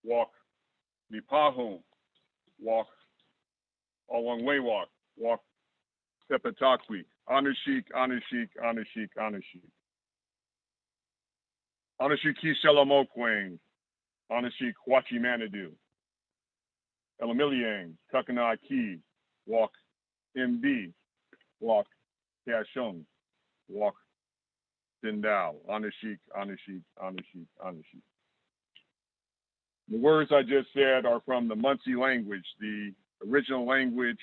walk Nipahum, walk Along walk, walk Tepetakwi, Anashik, Anashik, Anashik, Anashik. Anashiki Shelamokwang, Anashik Huachi Manadu, Elamiliang, Kakana Ki, walk MB, walk Kashung, walk Dindao, Anashik, Anashik, Anashik, Anashik. The words I just said are from the Munsee language, the original language.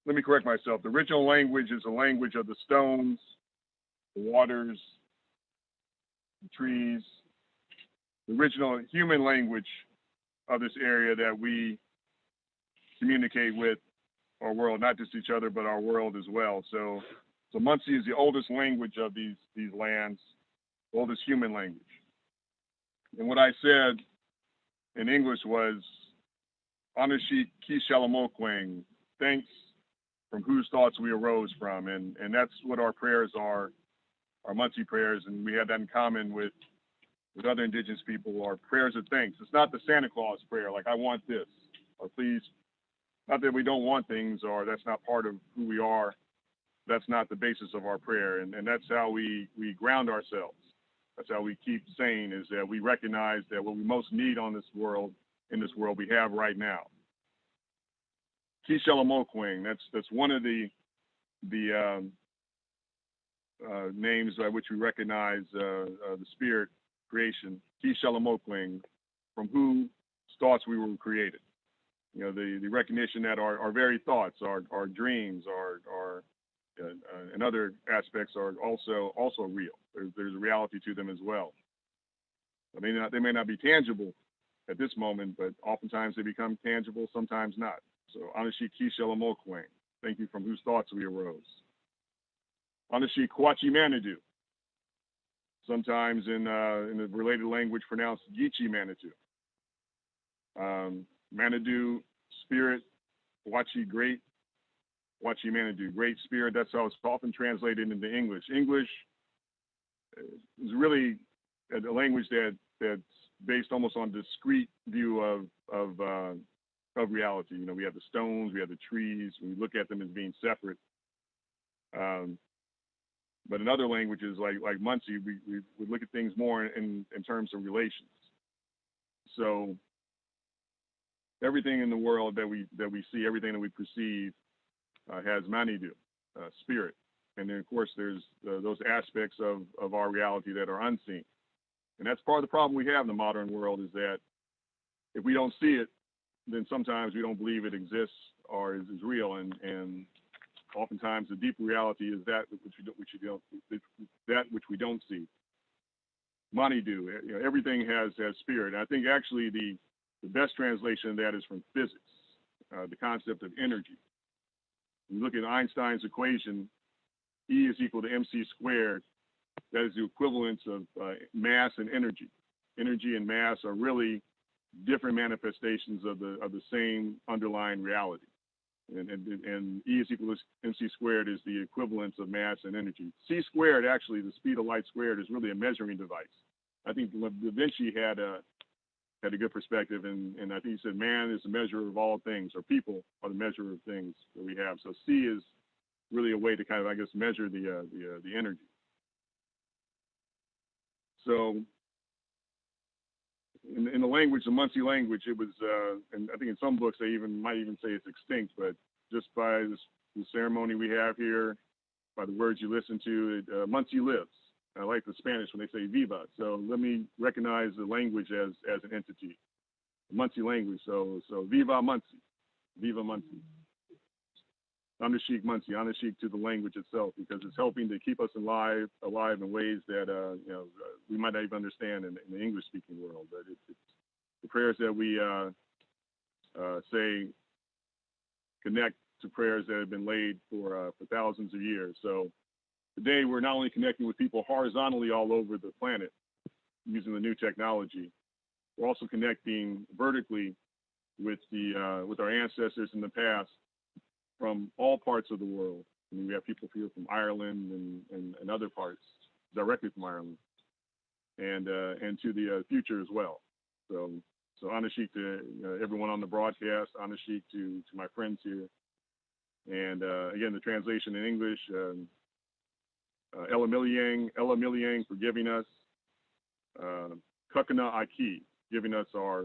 Let me correct myself. The original language is the language of the stones, the waters, the trees. The original human language of this area that we communicate with our world, not just each other, but our world as well. So Munsee is the oldest language of these lands, oldest human language. And what I said in English was, Anashik Kishalamokwang, thanks from whose thoughts we arose from. And that's what our prayers are, our Munsee prayers. And we have that in common with other indigenous people, our prayers of thanks. It's not the Santa Claus prayer, like I want this, or please, not that we don't want things, or that's not part of who we are. That's not the basis of our prayer. And that's how we ground ourselves. That's how we keep sane, is that we recognize that what we most need in this world, we have right now. Kishelamokwing, that's one of the names by which we recognize the spirit creation. Kishelamokwing, from whose thoughts we were created. You know, the recognition that our very thoughts, our dreams, our and other aspects are also real. There's a reality to them as well. They may not be tangible at this moment, but oftentimes they become tangible, sometimes not. So Anashi Kishelamokwang, thank you from whose thoughts we arose. Anashi Kwachi Manadu, sometimes in the related language pronounced Yichi Manadu. Manadu, spirit, Wachi, great, Wachi Manadu, great spirit. That's how it's often translated into English. English is really a language that's based almost on a discrete view of reality. You know, we have the stones, we have the trees. We look at them as being separate. But in other languages like Munsee, we look at things more in terms of relations. So everything in the world that we see, everything that we perceive, has Manidu, spirit. And then, of course, there's those aspects of our reality that are unseen. And that's part of the problem we have in the modern world, is that if we don't see it, then sometimes we don't believe it exists or is real. And oftentimes the deeper reality is that which we don't see. Manidu, you know, everything has spirit. And I think actually the best translation of that is from physics, the concept of energy. When you look at Einstein's equation, E is equal to mc squared. That is the equivalence of mass and energy. Energy and mass are really different manifestations of the same underlying reality. And E is equal to mc squared is the equivalence of mass and energy. C squared, actually, the speed of light squared, is really a measuring device. I think Da Vinci had a good perspective, and I think he said man is the measure of all things, or people are the measure of things that we have. So C is really a way to kind of, I guess, measure the energy. So in the language, the Munsee language, it was, and I think in some books they might even say it's extinct, but just by the ceremony we have here, by the words you listen to, Munsee lives. I like the Spanish when they say viva. So let me recognize the language as an entity, the Munsee language. So viva Munsee, viva Munsee. Anashik Munsee, Anashik to the language itself, because it's helping to keep us alive in ways that we might not even understand in the English-speaking world. But it's the prayers that we say connect to prayers that have been laid for thousands of years. So today we're not only connecting with people horizontally all over the planet using the new technology, we're also connecting vertically with our ancestors in the past from all parts of the world. I mean, we have people here from Ireland and other parts, directly from Ireland, and to the future as well. So, Anashik to everyone on the broadcast, Anashik to my friends here. And again, the translation in English, Ella Miliang for giving us, Kukana Aki, giving us our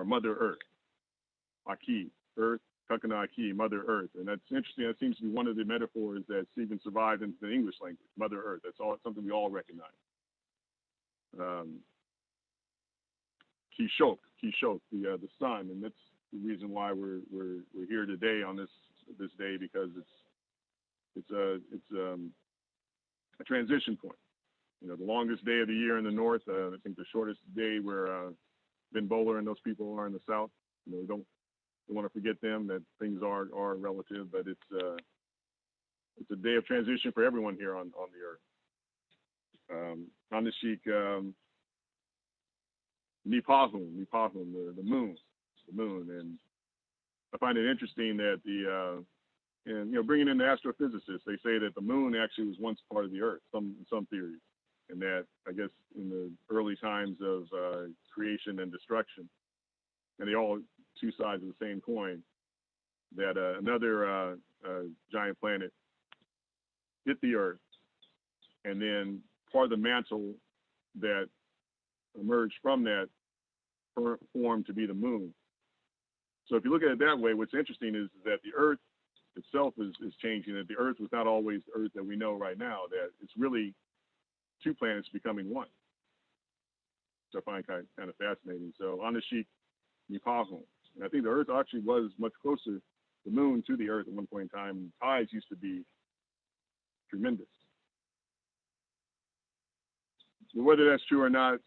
Mother Earth. Aki, Earth, Kukana Aki, Mother Earth. And that's interesting. That seems to be one of the metaphors that's even survived in the English language, Mother Earth. That's all something we all recognize. Kishok, the sun, and that's the reason why we're here today on this day, because it's a transition point. You know, the longest day of the year in the north. I think the shortest day where Ben Bowler and those people are in the south. You know, we don't want to forget them. That things are relative, but it's a day of transition for everyone here on the earth. Anashik Nipahum, the moon, and I find it interesting that bringing in the astrophysicists, they say that the moon actually was once part of the Earth. Some theories, and that I guess in the early times of creation and destruction, and they all two sides of the same coin, that another giant planet hit the Earth, and then part of the mantle that emerged from that formed to be the moon. So if you look at it that way, what's interesting is that the Earth itself is changing, that the Earth was not always the Earth that we know right now, that it's really two planets becoming one. So I find kind of fascinating. So Anashik Nipahum. And I think the Earth actually was much closer, the moon to the Earth at one point in time. Tides used to be tremendous. So whether that's true or not,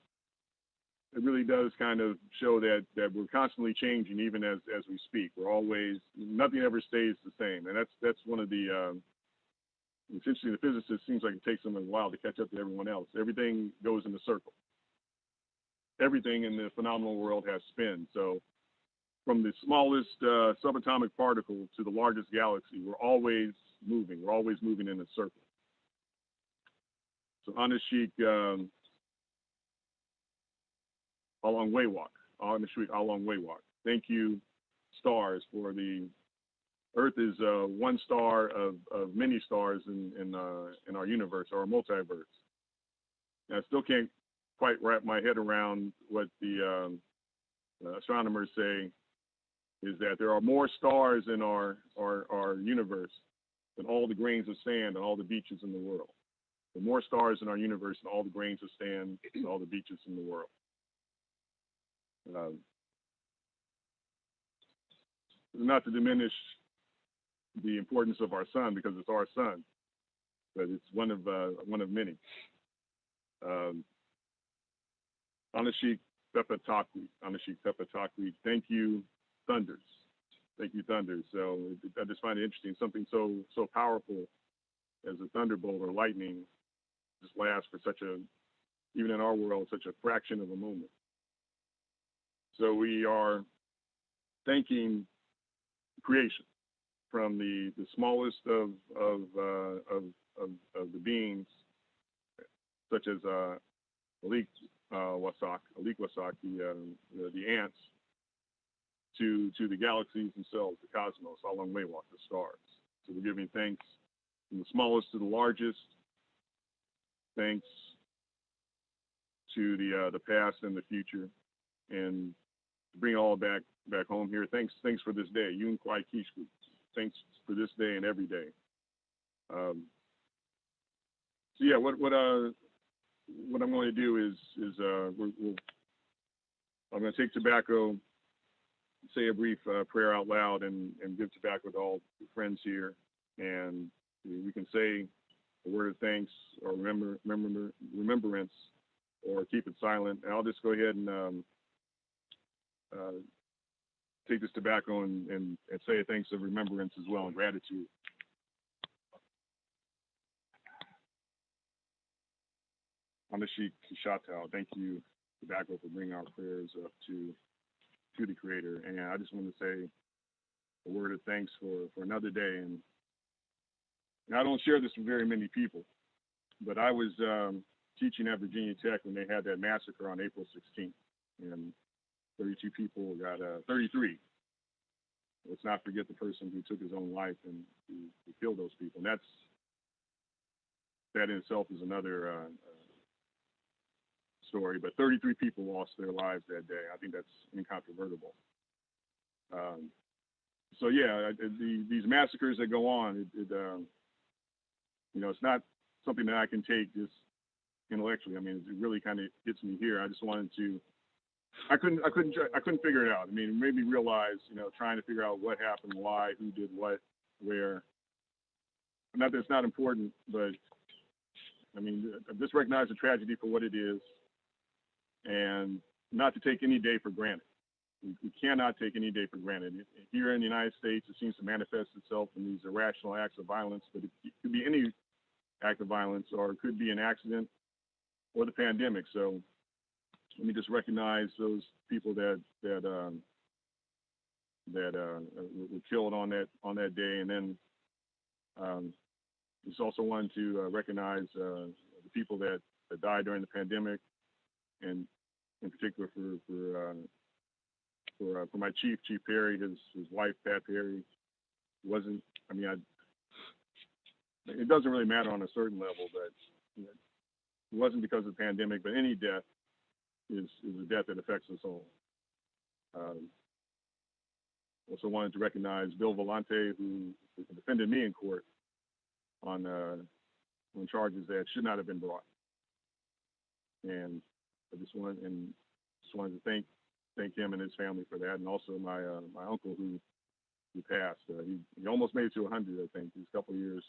it really does kind of show that we're constantly changing, even as we speak. We're always, nothing ever stays the same, and that's one of the. It's interesting. The physicist seems like it takes them a while to catch up to everyone else. Everything goes in a circle. Everything in the phenomenal world has spin. So, from the smallest subatomic particle to the largest galaxy, we're always moving. We're always moving in a circle. So, Anashik. Along Waywalk. Thank you, stars, for the Earth is one star of many stars in our universe, or our multiverse. And I still can't quite wrap my head around what the astronomers say is that there are more stars in our universe than all the grains of sand on all the beaches in the world. There are more stars in our universe than all the grains of sand and all the beaches in the world. Not to diminish the importance of our sun, because it's our sun, but it's one of many. Anashik Pepatakwi. Thank you, thunders. So I just find it interesting. Something so powerful as a thunderbolt or lightning just lasts for even in our world, such a fraction of a moment. So we are thanking creation, from the smallest of the beings, such as Alik Wasak, the ants, to the galaxies themselves, the cosmos, along Waywalk, the stars. So we're giving thanks from the smallest to the largest. Thanks to the past and the future, and to bring it all back home here. Thanks for this day. Yun Kwai Kishku. Thanks for this day and every day. So yeah, what I'm going to do is I'm going to take tobacco, say a brief prayer out loud, and give tobacco to all the friends here, and we can say a word of thanks or remembrance, or keep it silent. And I'll just go ahead and take this tobacco and say thanks of remembrance as well, and gratitude. Anashik Kishatau, thank you, tobacco, for bringing our prayers up to the Creator. And I just want to say a word of thanks for another day. And I don't share this with very many people, but I was teaching at Virginia Tech when they had that massacre on April 16th, and 32 people got 33. Let's not forget the person who took his own life and who killed those people. And that in itself is another story. But 33 people lost their lives that day. I think that's incontrovertible. So yeah, these massacres that go on, it's not something that I can take just intellectually. I mean, it really kind of hits me here. I just wanted to. I couldn't figure it out. I mean, it made me realize, trying to figure out what happened, why, who did what, where. Not that it's not important, but I mean, just recognize the tragedy for what it is, and not to take any day for granted. We cannot take any day for granted. Here in the United States, it seems to manifest itself in these irrational acts of violence, but it could be any act of violence, or it could be an accident or the pandemic. So let me just recognize those people that were killed on that day, and then just also wanted to recognize the people that died during the pandemic, and in particular for my chief Perry, his wife Pat Perry. Wasn't, I mean, it doesn't really matter on a certain level, but it wasn't because of the pandemic, but any death is a death that affects us all. Also wanted to recognize Bill Volante, who defended me in court on charges that should not have been brought. And I just wanted to thank him and his family for that, and also my uncle who passed. He almost made it to 100, I think. He's a couple of years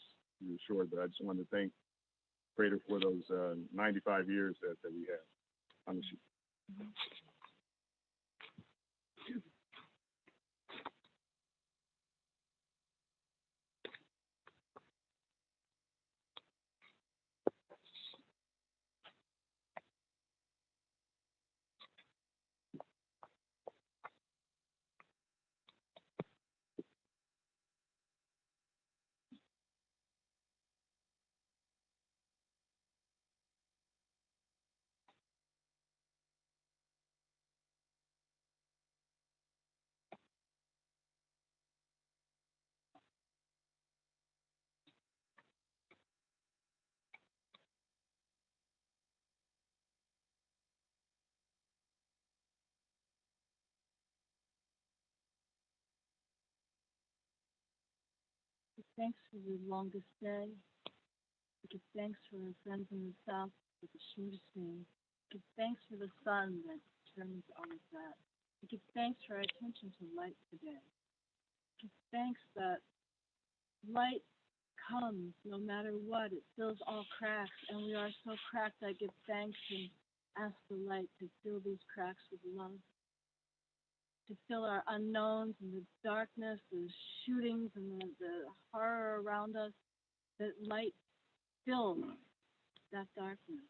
short, but I just wanted to thank Prater for those 95 years that we had on the shoot. Thanks for the longest day. Give thanks for our friends in the south for the shortest day. Give thanks for the sun that turns all of that. Give thanks for our attention to light today. Give thanks that light comes no matter what. It fills all cracks, and we are so cracked. I give thanks and ask the light to fill these cracks with love, to fill our unknowns and the darkness, the shootings and the horror around us, that light fills that darkness,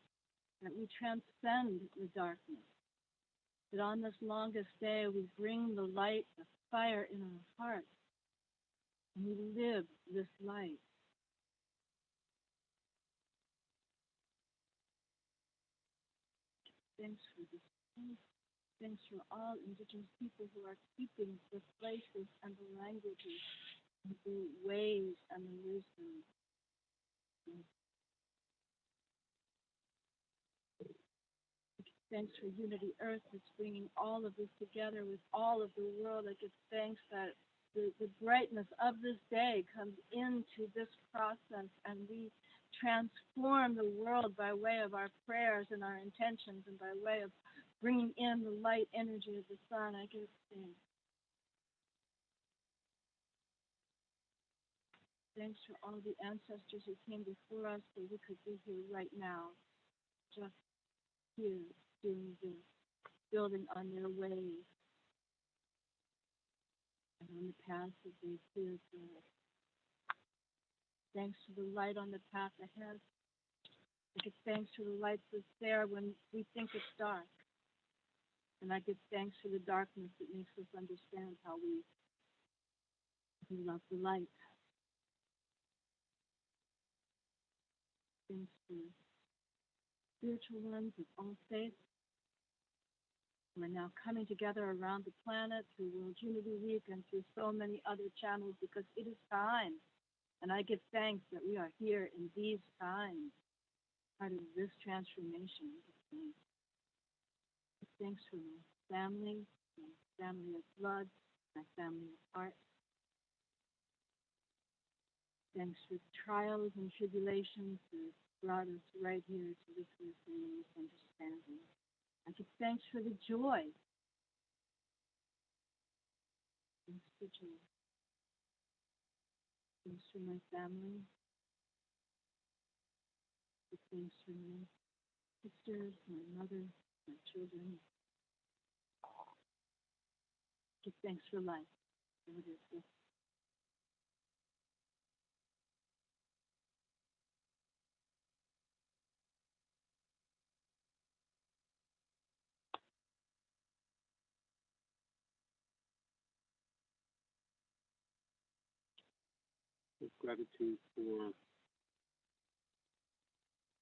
that we transcend the darkness, that on this longest day we bring the light, the fire in our hearts, and we live this light. Thanks for this peace. Thanks for all Indigenous people who are keeping the places and the languages and the ways and the wisdom. Thanks for Unity Earth that's bringing all of this together with all of the world. I give thanks that the brightness of this day comes into this process, and we transform the world by way of our prayers and our intentions, and by way of bringing in the light energy of the sun. I give thanks. Thanks for all the ancestors who came before us so we could be here right now, just here, doing this, building on their ways and on the path that they cleared for us. Thanks to the light on the path ahead. I give thanks for the light that's there when we think it's dark. And I give thanks for the darkness that makes us understand how we love the light. Thanks for spiritual ones of all faiths who are now coming together around the planet through World Unity Week and through so many other channels because it is time. And I give thanks that we are here in these times, part of this transformation. Thanks for my family, my family of blood, my family of heart. Thanks for trials and tribulations that brought us right here to this wisdom and this understanding. I give thanks for the joy. Thanks for joy. Thanks for my family. Thanks for my sisters, my mother, my children. Give thanks for life. With gratitude for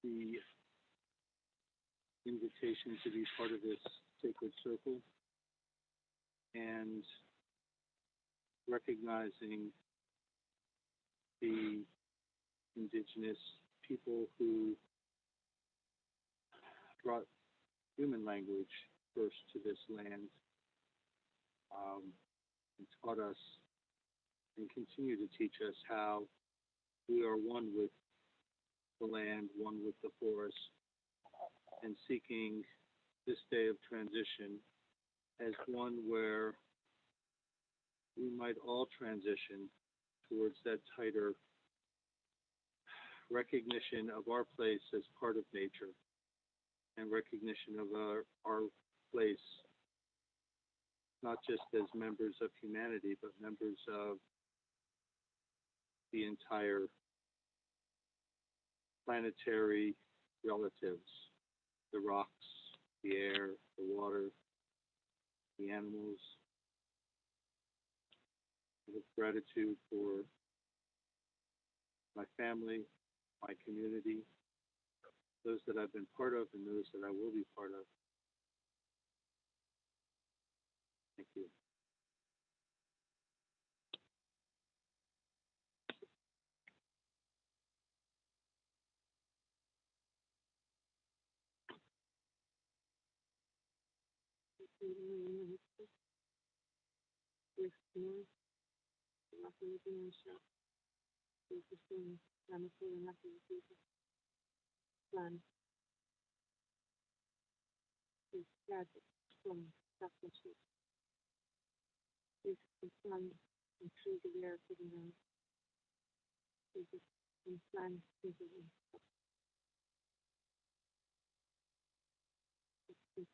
the invitation to be part of this sacred circle and recognizing the indigenous people who brought human language first to this land and taught us and continue to teach us how we are one with the land, one with the forest, and seeking this day of transition as one where we might all transition towards that tighter recognition of our place as part of nature and recognition of our place not just as members of humanity, but members of the entire planetary relatives, the rocks, the air, the water, the animals. With gratitude for my family, my community, those that I've been part of and those that I will be part of. Thank you. Son, is tragic, from suffering. Is the sun and true the air for the night. Is the sun is the is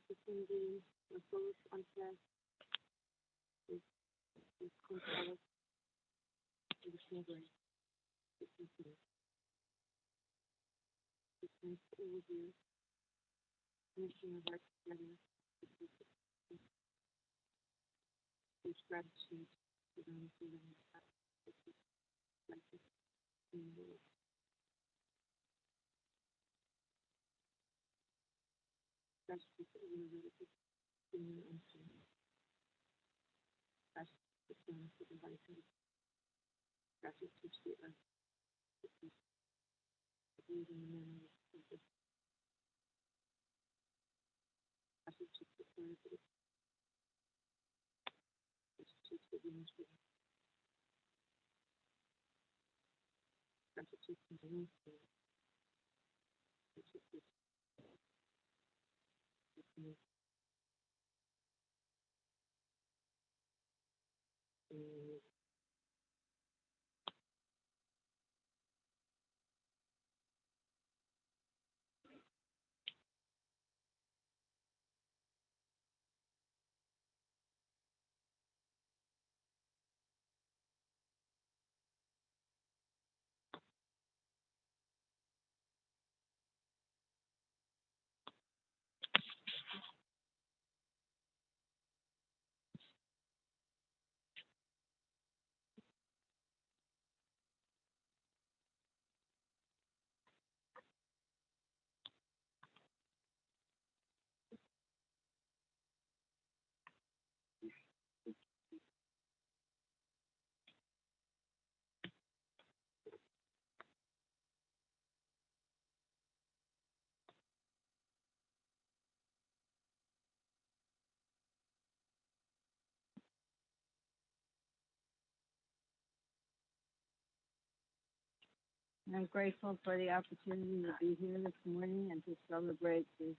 the singing, the full contrast, is control, is neighboring, is considered. It's nice to overview, mixing of art together, is gratitude for those who live in the past, like this in the world. Gratitude for the relative in your own soul. Gratitude for the life of gratitude to the earth. Breathing memories of this gratitude to the earth. Gratitude for the ministry. Gratitude for the ministry. Gratitude for the I'm grateful for the opportunity to be here this morning and to celebrate the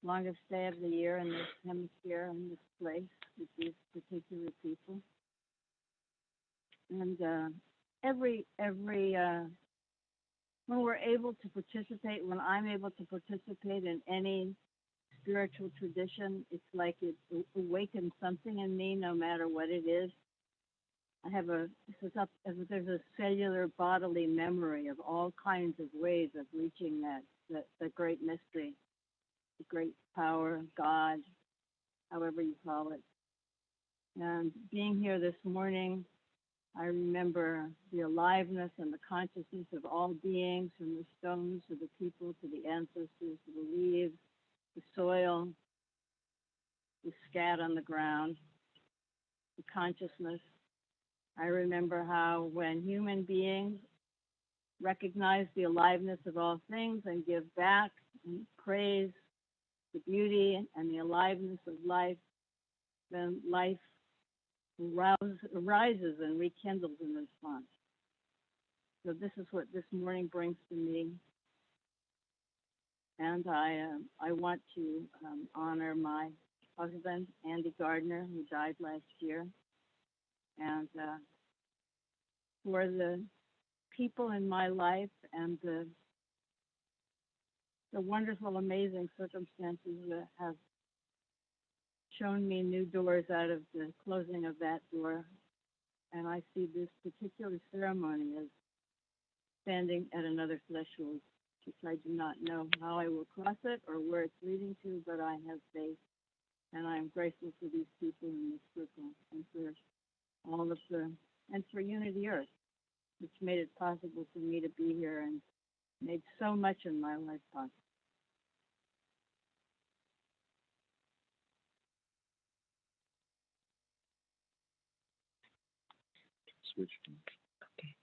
longest day of the year in this hemisphere, in this place, with these particular people. And when we're able to participate, when I'm able to participate in any spiritual tradition, it's like it awakens something in me, no matter what it is. I have there's a cellular bodily memory of all kinds of ways of reaching that great mystery, the great power of God, however you call it. And being here this morning, I remember the aliveness and the consciousness of all beings, from the stones to the people to the ancestors to the leaves, the soil, the scat on the ground, the consciousness. I remember how when human beings recognize the aliveness of all things and give back and praise the beauty and the aliveness of life, then life arises and rekindles in response. So this is what this morning brings to me. And I want to honor my husband, Andy Gardner, who died last year, and for the people in my life and the wonderful, amazing circumstances that have shown me new doors out of the closing of that door. And I see this particular ceremony as standing at another threshold, which I do not know how I will cross it or where it's leading to, but I have faith. And I'm grateful for these people in this circle and for all of and for Unity Earth, which made it possible for me to be here and made so much in my life possible. Switch. Okay.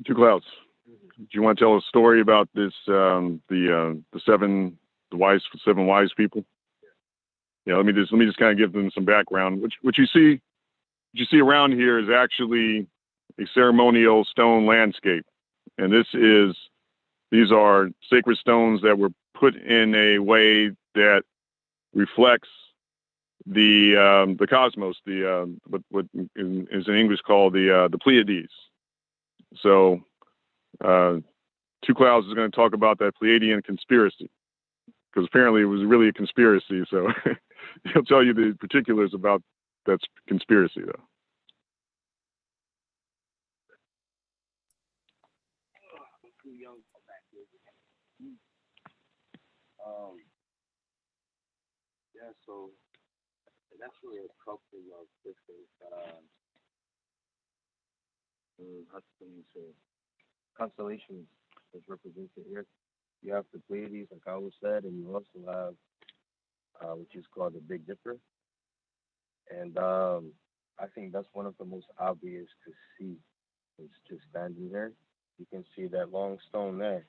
2 Clouds. Do you want to tell a story about this? The seven wise people. Yeah, let me just kind of give them some background. What you see around here is actually a ceremonial stone landscape, and these are sacred stones that were put in a way that reflects the cosmos, what is in English called the Pleiades. So, 2 Clouds is going to talk about that Pleiadian conspiracy, because apparently it was really a conspiracy. So he'll tell you the particulars about that conspiracy, though. Yeah, so that's really a couple of different how can you say, constellations is represented here. You have the Pleiades, like I always said, and you also have which is called the Big Dipper. And I think that's one of the most obvious to see. It's just standing there. You can see that long stone there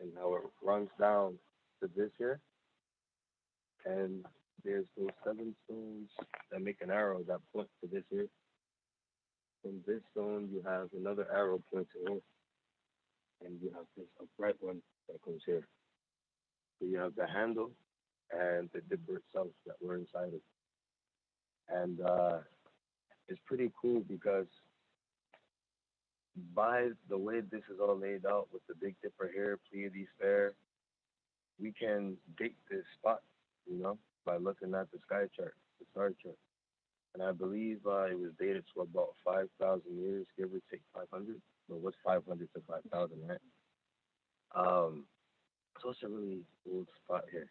and how it runs down to this here. And there's those seven stones that make an arrow that point to this here. From this stone, you have another arrow pointing here. And you have this upright one that goes here. So you have the handle and the dipper itself that we're inside of. And it's pretty cool because by the way this is all laid out with the Big Dipper here, Pleiades there, we can date this spot, by looking at the sky chart, the star chart. And I believe it was dated to about 5,000 years, give or take 500. But what's 500 to 5,000, right? Um, so it's a really old spot here.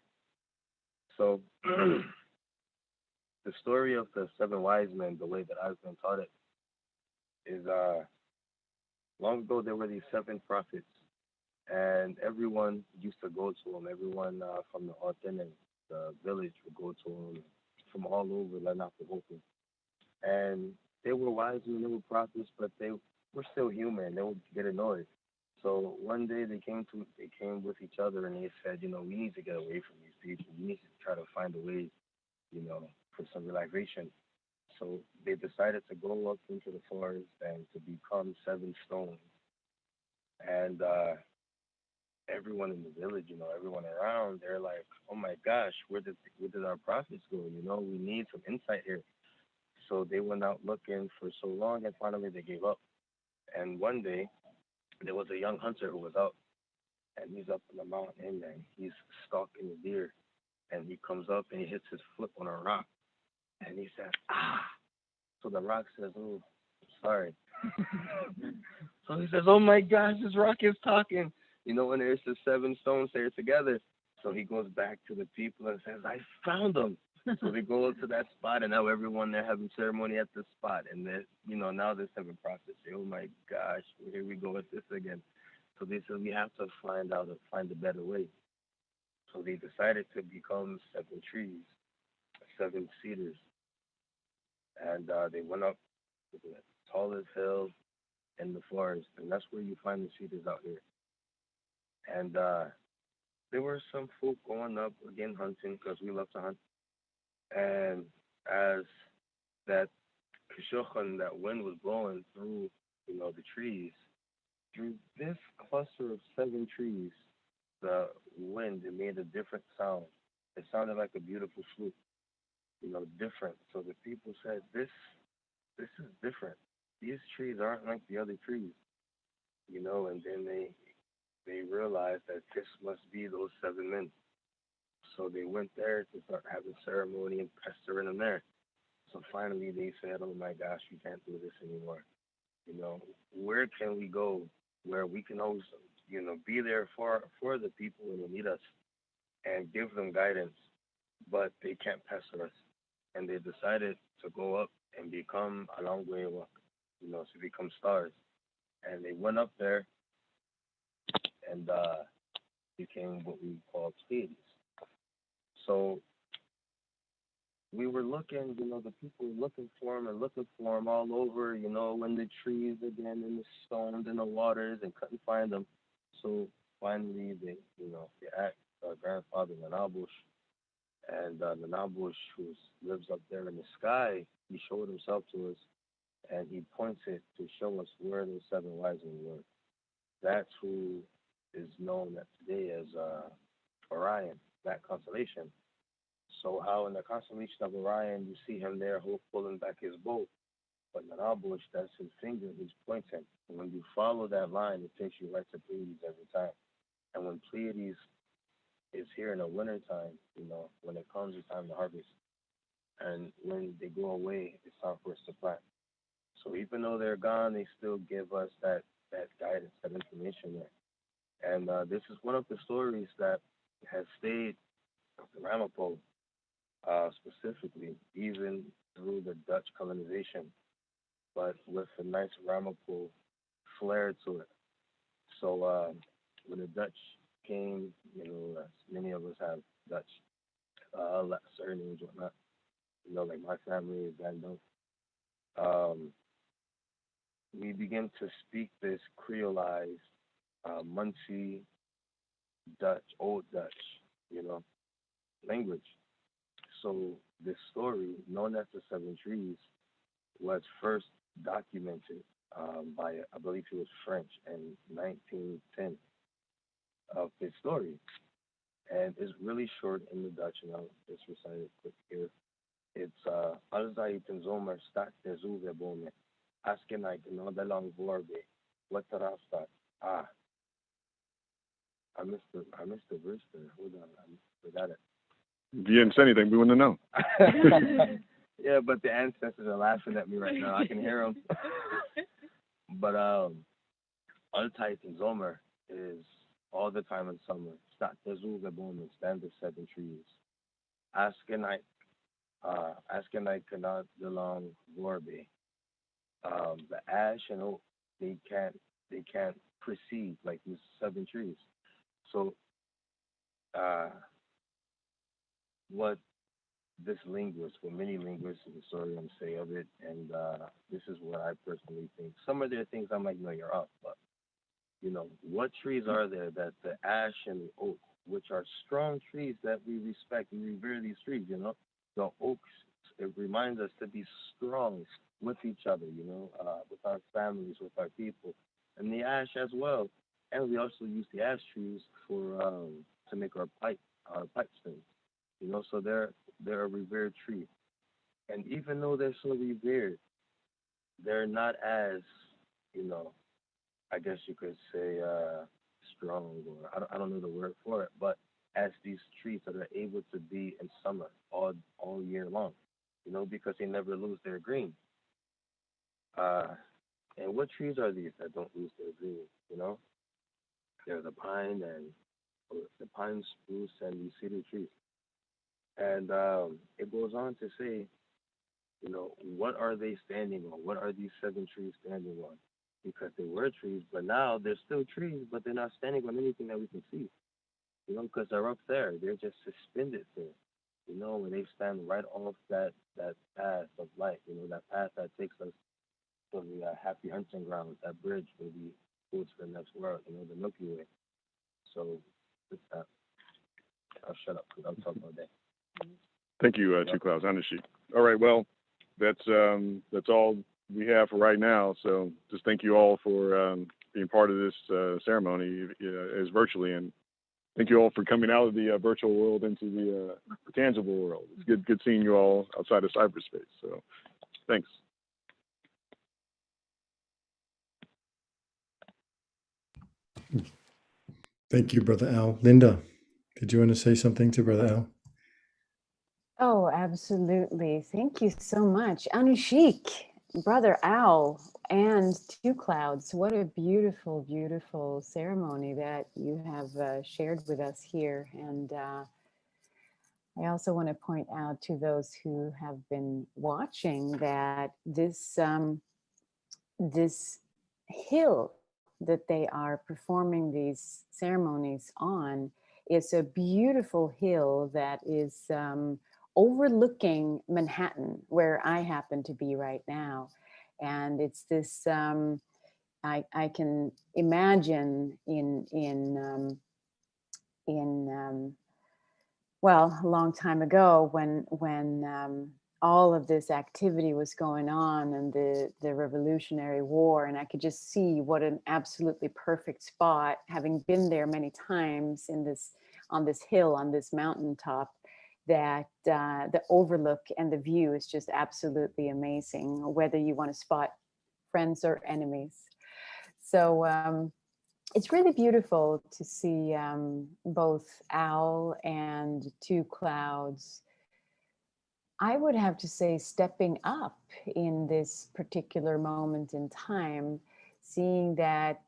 So the story of the seven wise men, the way that I've been taught it, is long ago there were these seven prophets, and everyone used to go to them. Everyone from the authentic the village would go to them from all over Lunaape. And they were wise and they were prophets, but they were still human. They would get annoyed. So one day they came with each other and they said, we need to get away from these people. We need to try to find a way, for some relaxation. So they decided to go up into the forest and to become seven stones. And everyone in the village, everyone around, they're like, "Oh my gosh, where did our prophets go? We need some insight here." So they went out looking for so long, and finally they gave up. And one day there was a young hunter who was out, and he's up in the mountain, and he's stalking the deer, and he comes up and he hits his foot on a rock, and he says, "Ah!" So the rock says, "Oh, sorry." So he says, "Oh my gosh, this rock is talking." When there's the seven stones there together. So he goes back to the people and says, "I found them." So they go to that spot, and now everyone they're having ceremony at the spot, and now there's seven prophets. Say, "Oh my gosh, here we go with this again." So they said we have to find a better way. So they decided to become seven trees, seven cedars, and they went up to the tallest hill in the forest, and that's where you find the cedars out here. And there were some folk going up again hunting because we love to hunt. And as that kishochan, that wind was blowing through, the trees, through this cluster of seven trees, the wind it made a different sound. It sounded like a beautiful flute, different. So the people said, this is different. These trees aren't like the other trees, and then they realized that this must be those seven men. So they went there to start having ceremony and pestering them there. So finally they said, "Oh my gosh, we can't do this anymore. Where can we go where we can always, be there for the people when they need us and give them guidance, but they can't pester us." And they decided to go up and become Alangwe, to become stars. And they went up there and became what we call Pleiades. So we were looking, the people were looking for him and looking for him all over, in the trees again, in the stones, in the waters, and couldn't find them. So finally, they asked our grandfather Nanabush, and Nanabush, who lives up there in the sky, he showed himself to us, and he pointed to show us where those seven wise men were. That's who is known today as Orion, that constellation. So how in the constellation of Orion you see him there pulling back his bow, but Nanabush, that's his finger, he's pointing. And when you follow that line, it takes you right to Pleiades every time. And when Pleiades is here in the wintertime, when it comes, it's time to harvest. And when they go away, it's time for us to plant. So even though they're gone, they still give us that guidance, that information there. And this is one of the stories that has stayed with the Ramapough specifically, even through the Dutch colonization. but with a nice Ramapough flair to it. So when the Dutch came, many of us have Dutch surnames, whatnot. Like my family is Van Dunk. Um, we begin to speak this creolized, Muncie Dutch, Old Dutch, you know, language. So this story, known as the Seven Trees, was first documented by, I believe he was French in 1910 of his story. And it's really short in the Dutch, and I'll just recite it quick here. It's als hij ten zomer staat de zoeverbomen, asken hij de lang voorbij, wat eraf staat. Ah, I missed the verse there. Hold on, I forgot it. If you didn't say anything, we wouldn't know. Yeah, but the ancestors are laughing at me right now. I can hear them. But Altijd in Zomer is all the time in summer. Staat de zoeverbomen, stand the seven trees. Asken hij, asken hij de lang voorbij. The ash and oak, they can't proceed like these seven trees. So uh, what this linguist, what many linguists and historians say of it, and this is what I personally think. Some of their things I'm like, no, you're off, but what trees are there that the ash and the oak, which are strong trees that we respect, we revere these trees, the oaks, it reminds us to be strong with each other, with our families, with our people, and the ash as well. And we also use the ash trees for to make our pipe stems, so they're a revered tree. And even though they're so revered, they're not as, you know, I guess you could say strong, or I don't know the word for it, but as these trees that are able to be in summer all year long, because they never lose their green. Uh, and what trees are these that don't lose their green? They're the pine and the pine, spruce, and the cedar trees. And it goes on to say, what are they standing on? What are these seven trees standing on? Because they were trees, but now they're still trees, but they're not standing on anything that we can see. Because they're up there. They're just suspended there. When they stand right off that path of light. That path that takes us to the happy hunting grounds, that bridge where we go to the next world. The Milky Way. So with that, I'll shut up because I'm talking all day. Thank you, Two Yep. Clouds Anashi. All right, well, that's all we have for right now. So just thank you all for being part of this ceremony as virtually, and thank you all for coming out of the virtual world into the tangible world. It's good seeing you all outside of cyberspace. So thanks. Thank you, Brother Al. Linda, did you want to say something to Brother Al? Oh, absolutely. Thank you so much. Anushik, Brother Al, and Two Clouds. What a beautiful, beautiful ceremony that you have shared with us here. And I also want to point out to those who have been watching that this hill that they are performing these ceremonies on is a beautiful hill that is overlooking Manhattan, where I happen to be right now. And it's this, I can imagine in well, a long time ago when all of this activity was going on and the Revolutionary War, and I could just see what an absolutely perfect spot, having been there many times in this on this hill on this mountaintop, that the overlook and the view is just absolutely amazing, whether you want to spot friends or enemies. So it's really beautiful to see both Owl and Two Clouds. I would have to say stepping up in this particular moment in time, seeing that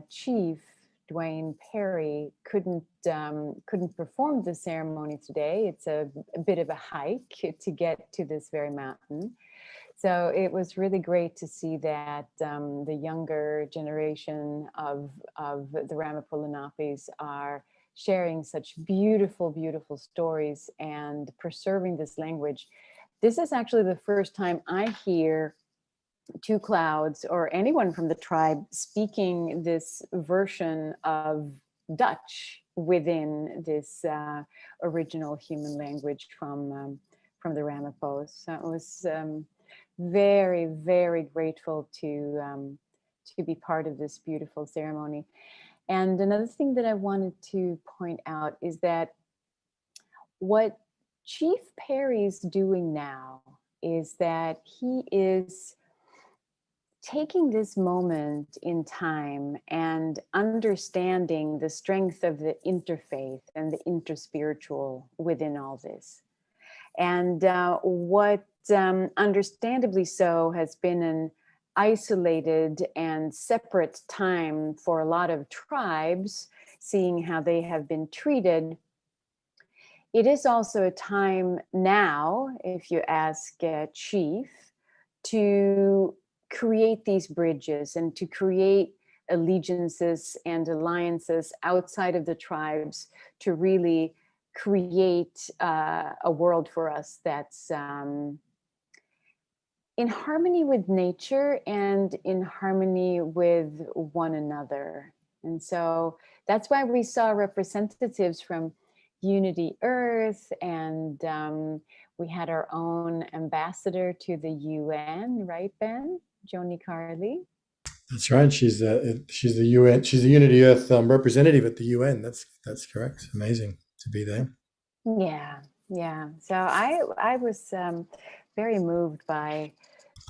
Chief Dwayne Perry couldn't perform the ceremony today. It's a bit of a hike to get to this very mountain. So it was really great to see that the younger generation of the Ramapough Lunapes are sharing such beautiful, beautiful stories and preserving this language. This is actually the first time I hear Two Clouds or anyone from the tribe speaking this version of Dutch within this original human language from the Ramapoughs. So it was very, very grateful to be part of this beautiful ceremony. And another thing that I wanted to point out is that what Chief Perry's doing now is that he is taking this moment in time and understanding the strength of the interfaith and the interspiritual within all this. And what understandably so has been an isolated and separate time for a lot of tribes, seeing how they have been treated. It is also a time now, if you ask Chief, to create these bridges and to create allegiances and alliances outside of the tribes to really create a world for us that's in harmony with nature and in harmony with one another. And so that's why we saw representatives from Unity Earth, and we had our own ambassador to the UN, right, Ben? Joni Carley. That's right. She's the UN. She's the Unity Earth representative at the UN. That's correct. Amazing to be there. Yeah, yeah. So I was very moved by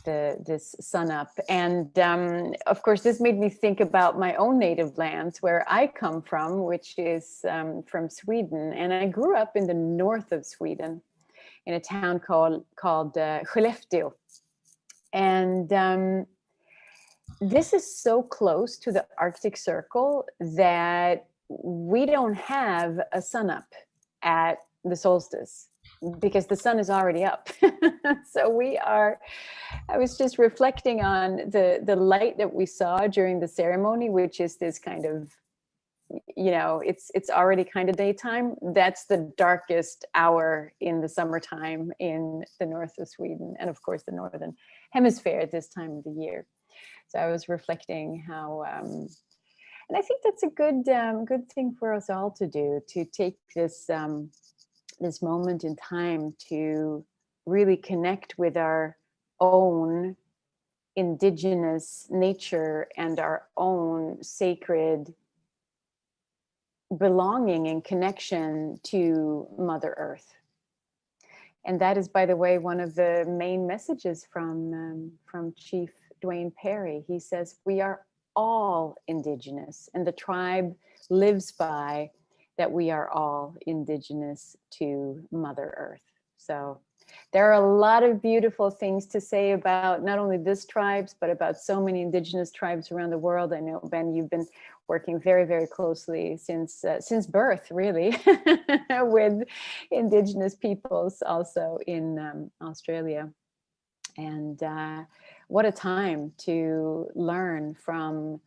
this sun up, and of course this made me think about my own native lands where I come from, which is from Sweden, and I grew up in the north of Sweden in a town called Skellefteå, and this is so close to the Arctic Circle that we don't have a sun up at the solstice because the sun is already up. So I was just reflecting on the light that we saw during the ceremony, which is this kind of, it's already kind of daytime. That's the darkest hour in the summertime in the north of Sweden, and of course the northern hemisphere at this time of the year. So I was reflecting how, and I think that's a good thing for us all to do, to take this this moment in time to really connect with our own indigenous nature and our own sacred belonging and connection to Mother Earth. And that is, by the way, one of the main messages from Chief Dwayne Perry. He says, we are all indigenous, and the tribe lives by that we are all indigenous to Mother Earth. So there are a lot of beautiful things to say about not only this tribes, but about so many indigenous tribes around the world. I know, Ben, you've been working very, very closely since birth, really, with indigenous peoples also in Australia. And what a time to learn from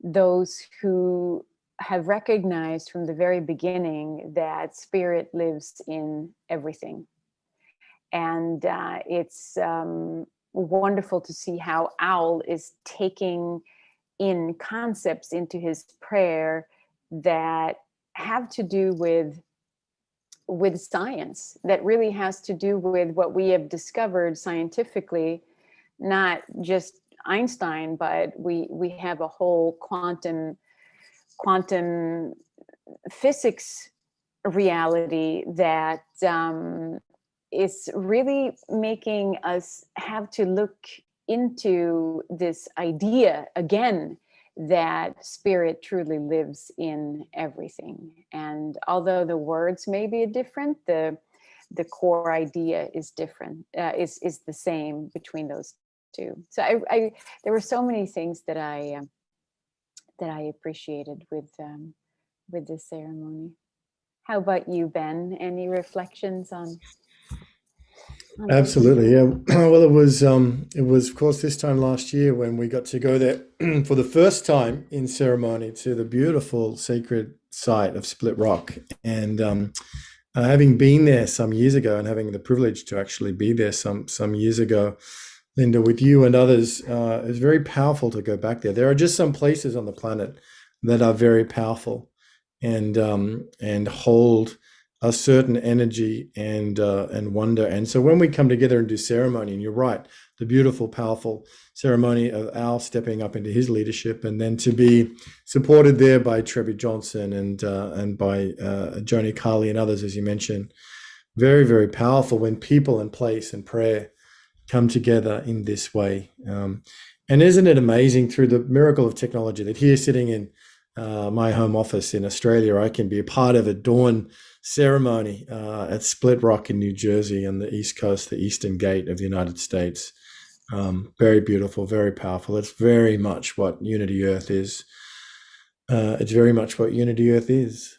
those who have recognized from the very beginning that spirit lives in everything. And it's wonderful to see how Owl is taking in concepts into his prayer that have to do with science, that really has to do with what we have discovered scientifically, not just Einstein, but we have a whole quantum physics reality that is really making us have to look into this idea again that spirit truly lives in everything. And although the words may be different, the core idea is different, is the same between those two. So I there were so many things that I appreciated with this ceremony. How about you, Ben? Any reflections on? Absolutely, yeah. Well, it was of course this time last year when we got to go there for the first time in ceremony to the beautiful sacred site of Split Rock, and having been there some years ago and having the privilege to actually be there some years ago, Linda, with you and others, it's very powerful to go back there. There are just some places on the planet that are very powerful and hold a certain energy and wonder. And so when we come together and do ceremony, and you're right, the beautiful, powerful ceremony of Al stepping up into his leadership, and then to be supported there by Trevi Johnson and by Joni Carley and others, as you mentioned, very, very powerful when people and place and prayer come together in this way. And isn't it amazing through the miracle of technology that here sitting in my home office in Australia, I can be a part of a dawn ceremony at Split Rock in New Jersey on the East Coast, the Eastern Gate of the United States. Very beautiful, very powerful. It's very much what Unity Earth is. It's very much what Unity Earth is.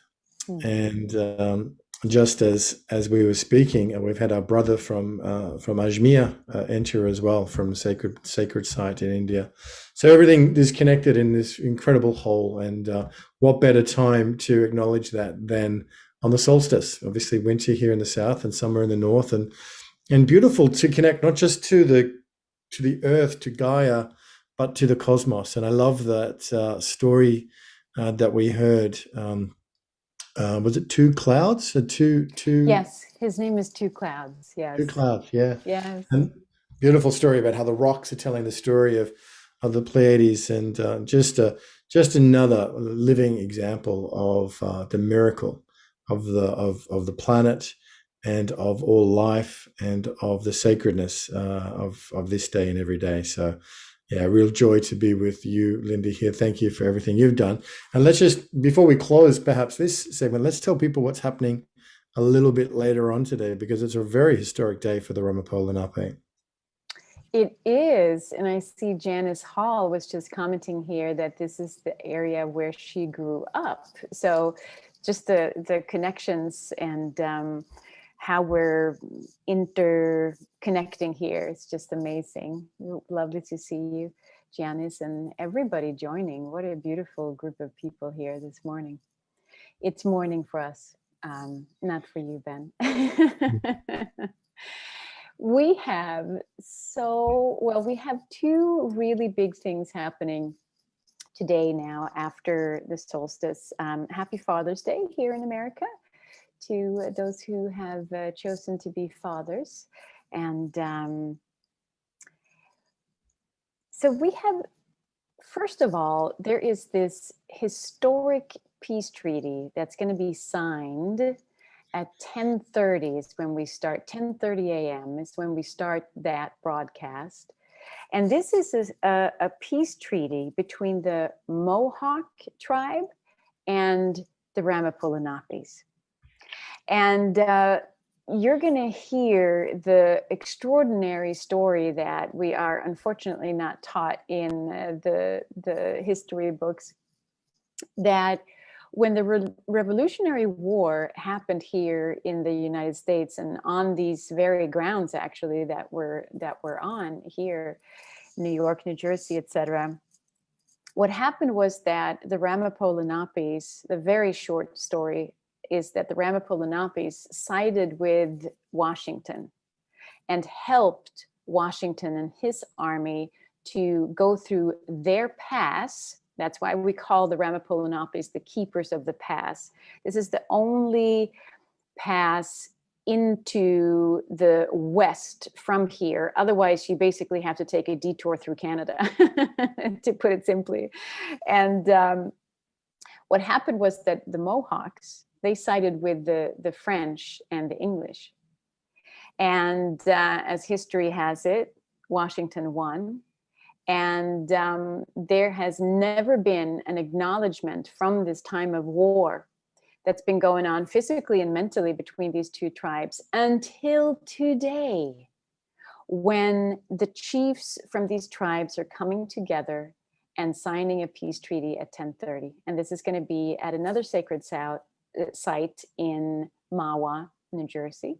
And just as we were speaking, we've had our brother from Ajmer enter as well, from sacred site in India. So everything is connected in this incredible whole. And what better time to acknowledge that than on the solstice? Obviously, winter here in the south and summer in the north, and beautiful to connect not just to the earth, to Gaia, but to the cosmos. And I love that story that we heard. Was it Two Clouds? Two. Yes, his name is Two Clouds. Yes. Two Clouds, yeah. Yes. And beautiful story about how the rocks are telling the story of the Pleiades, and just another living example of the miracle of the planet and of all life and of the sacredness of this day and every day. So yeah, real joy to be with you, Linda, here. Thank you for everything you've done. And let's just, before we close perhaps this segment, let's tell people what's happening a little bit later on today, because it's a very historic day for the Ramapough Lunaape. It is, and I see Janice Hall was just commenting here that this is the area where she grew up. So just the connections and how we're interconnecting here. It's just amazing. Lovely to see you, Janice, and everybody joining. What a beautiful group of people here this morning. It's morning for us, not for you, Ben. We have two really big things happening today now after the solstice. Happy Father's Day here in America to those who have chosen to be fathers. And so we have, first of all, there is this historic peace treaty that's going to be signed at 10:30 is when we start. 10:30 a.m. is when we start that broadcast. And this is a peace treaty between the Mohawk tribe and the Ramapough Lenape. And you're going to hear the extraordinary story that we are unfortunately not taught in the history books, that when the Revolutionary War happened here in the United States, and on these very grounds actually that we're on here, New York, New Jersey, etc., what happened was that the Ramapough Lenapes, the very short story is that the Ramapough Lenapes sided with Washington and helped Washington and his army to go through their pass. That's why we call the Ramapough Lenapes the keepers of the pass. This is the only pass into the west from here. Otherwise, you basically have to take a detour through Canada, to put it simply. And what happened was that the Mohawks, they sided with the French and the English. And as history has it, Washington won. And there has never been an acknowledgement from this time of war that's been going on physically and mentally between these two tribes until today, when the chiefs from these tribes are coming together and signing a peace treaty at 10:30. And this is going to be at another sacred site in Mahwah, New Jersey.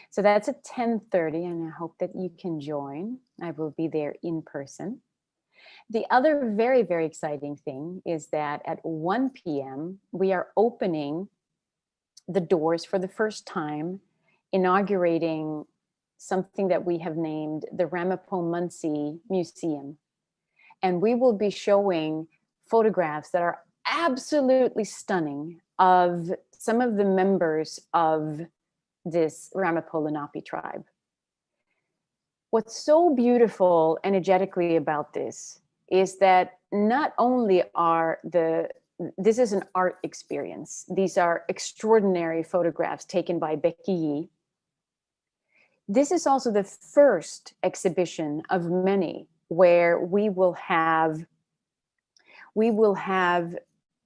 So that's at 10:30, and I hope that you can join. I will be there in person. The other very, very exciting thing is that at 1 p.m., we are opening the doors for the first time, inaugurating something that we have named the Ramapough Museum. And we will be showing photographs that are absolutely stunning of some of the members of this Ramapough Lunaape tribe. What's so beautiful energetically about this is that not only this is an art experience. These are extraordinary photographs taken by Becky Yee. This is also the first exhibition of many where we will have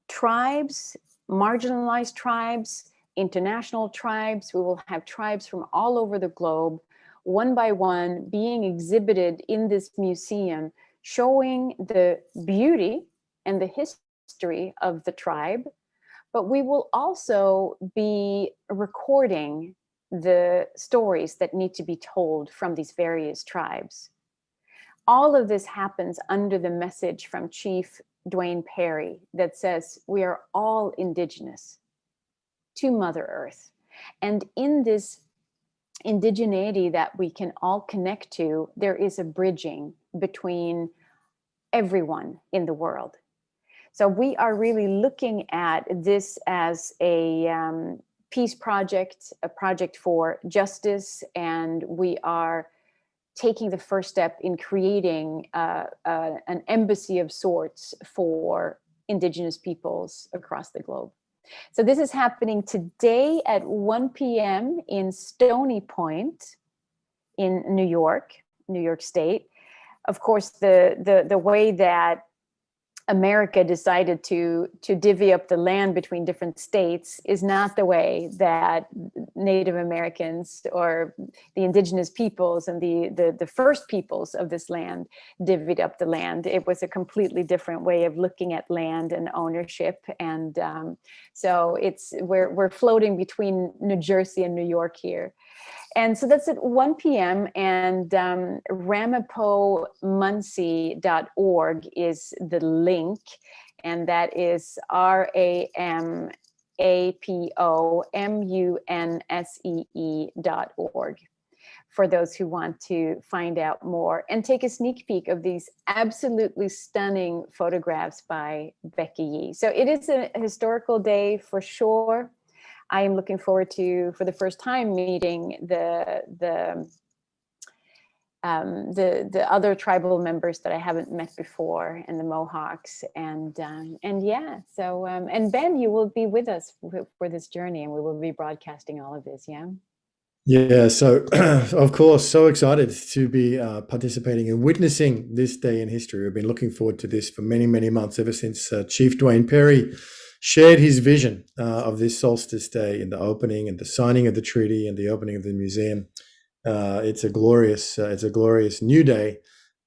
tribes, marginalized tribes, international tribes. We will have tribes from all over the globe, one by one, being exhibited in this museum, showing the beauty and the history of the tribe. But we will also be recording the stories that need to be told from these various tribes. All of this happens under the message from Chief Dwayne Perry that says we are all indigenous to Mother Earth. And in this indigeneity that we can all connect to, there is a bridging between everyone in the world. So we are really looking at this as a peace project, a project for justice, and we are taking the first step in creating an embassy of sorts for Indigenous peoples across the globe. So this is happening today at 1 p.m. in Stony Point in New York State. Of course, the way that America decided to divvy up the land between different states is not the way that Native Americans or the indigenous peoples and the first peoples of this land divvied up the land. It was a completely different way of looking at land and ownership. And so we're floating between New Jersey and New York here. And so that's at 1 p.m. and ramapoughmuncie.org is the link. And that is RAMAPOMUNSEE.org for those who want to find out more and take a sneak peek of these absolutely stunning photographs by Becky Yee. So it is a historical day for sure. I am looking forward to, for the first time, meeting the other tribal members that I haven't met before, and the Mohawks, and yeah. So and Ben, you will be with us for this journey, and we will be broadcasting all of this. Yeah. Yeah, so of course, so excited to be participating and witnessing this day in history. We've been looking forward to this for many, many months, ever since Chief Dwayne Perry shared his vision of this solstice day in the opening and the signing of the treaty and the opening of the museum. It's a glorious new day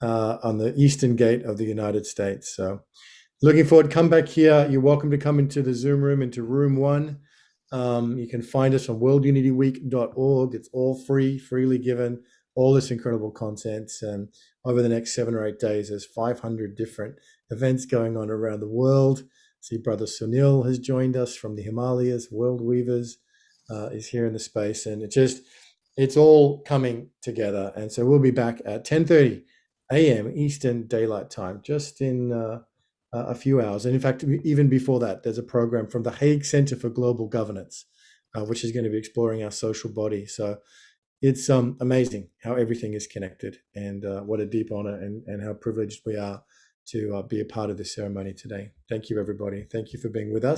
on the eastern gate of the United States. So looking forward. Come back here. You're welcome to come into the Zoom room, into room 1. You can find us on worldunityweek.org. It's all free, freely given, all this incredible content. And over the next 7 or 8 days, there's 500 different events going on around the world. See, Brother Sunil has joined us from the Himalayas. World Weavers is here in the space, and it's all coming together. And so we'll be back at 10:30 a.m. Eastern Daylight Time, just in a few hours. And in fact, even before that, there's a program from the Hague Center for Global Governance, which is going to be exploring our social body. So it's amazing how everything is connected, and what a deep honor and how privileged we are to be a part of this ceremony today. Thank you, everybody. Thank you for being with us.